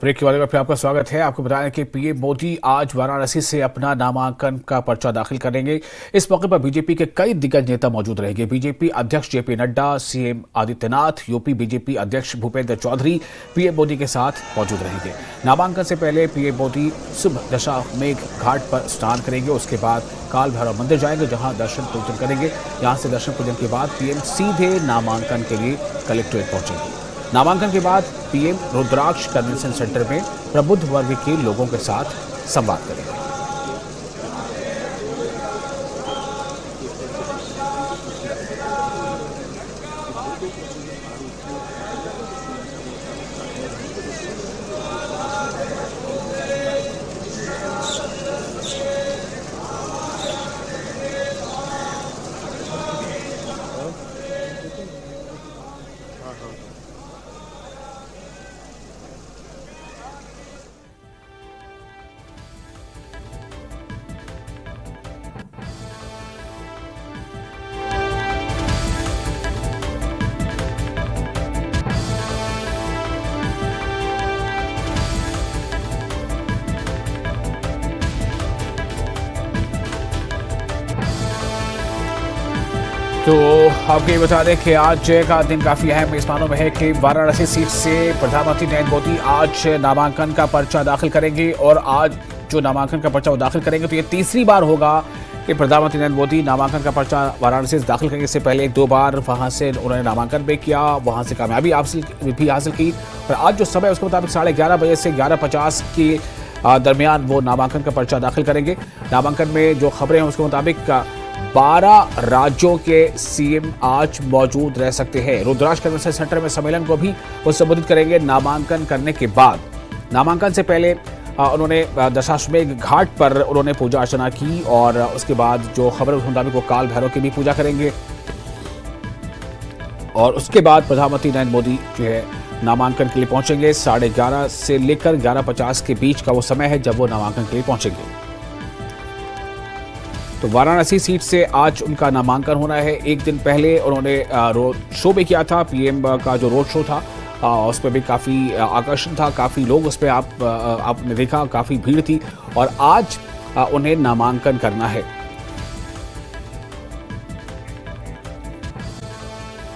Break के बाद में आपका स्वागत है। आपको बताएं कि पीएम मोदी आज वाराणसी से अपना नामांकन का पर्चा दाखिल करेंगे। इस मौके पर बीजेपी के कई दिग्गज नेता मौजूद रहेंगे। बीजेपी अध्यक्ष JP Nadda, CM Adityanath, UP BJP अध्यक्ष भूपेंद्र चौधरी पीएम मोदी के साथ मौजूद रहेंगे। नामांकन से पहले पीएम मोदी सुबह दशाश्वमेध घाट पर स्नान करेंगे। उसके बाद काल भैरव मंदिर जाएंगे, जहां दर्शन पूजन करेंगे। यहां से दर्शन पूजन के बाद पीएम सीधे नामांकन के लिए कलेक्ट्रेट पहुंचेंगे। नामांकन के बाद पीएम रुद्राक्ष कन्वेंशन सेंटर में प्रबुद्ध वर्ग के लोगों के साथ संवाद करेंगे। तो आपको ये बता दें कि आज का दिन काफी अहम इस मानों में है कि वाराणसी सीट से प्रधानमंत्री नरेंद्र मोदी आज नामांकन का पर्चा दाखिल करेंगे। और आज जो नामांकन का पर्चा वो दाखिल करेंगे तो ये तीसरी बार होगा कि प्रधानमंत्री नरेंद्र मोदी नामांकन का पर्चा वाराणसी से दाखिल करेंगे। इससे पहले 2 बार वहां से उन्होंने नामांकन भी किया, वहां से कामयाबी भी हासिल की। और आज जो समय उसके मुताबिक 11:30 बजे से 11:50 के दरमियान वो नामांकन का पर्चा दाखिल करेंगे। नामांकन में जो खबरें हैं उसके मुताबिक 12 राज्यों के सीएम आज मौजूद रह सकते हैं। रुद्राक्ष कन्वेंशन सेंटर में सम्मेलन को भी वो संबोधित करेंगे। नामांकन करने के बाद नामांकन से पहले उन्होंने दशाश्वमेध घाट पर उन्होंने पूजा अर्चना की और उसके बाद जो खबर है उस मुताबिक वो काल भैरव की भी पूजा करेंगे। और उसके बाद प्रधानमंत्री नरेंद्र मोदी जो है नामांकन के लिए पहुंचेंगे। 11:30 से लेकर 11:50 के बीच का वो समय है जब वो नामांकन के लिए पहुंचेंगे। तो वाराणसी सीट से आज उनका नामांकन होना है। एक दिन पहले उन्होंने रोड शो भी किया था। पीएम का जो रोड शो था उस पर भी काफ़ी आकर्षण था, काफ़ी लोग उस पर आपने देखा, काफ़ी भीड़ थी। और आज उन्हें नामांकन करना है।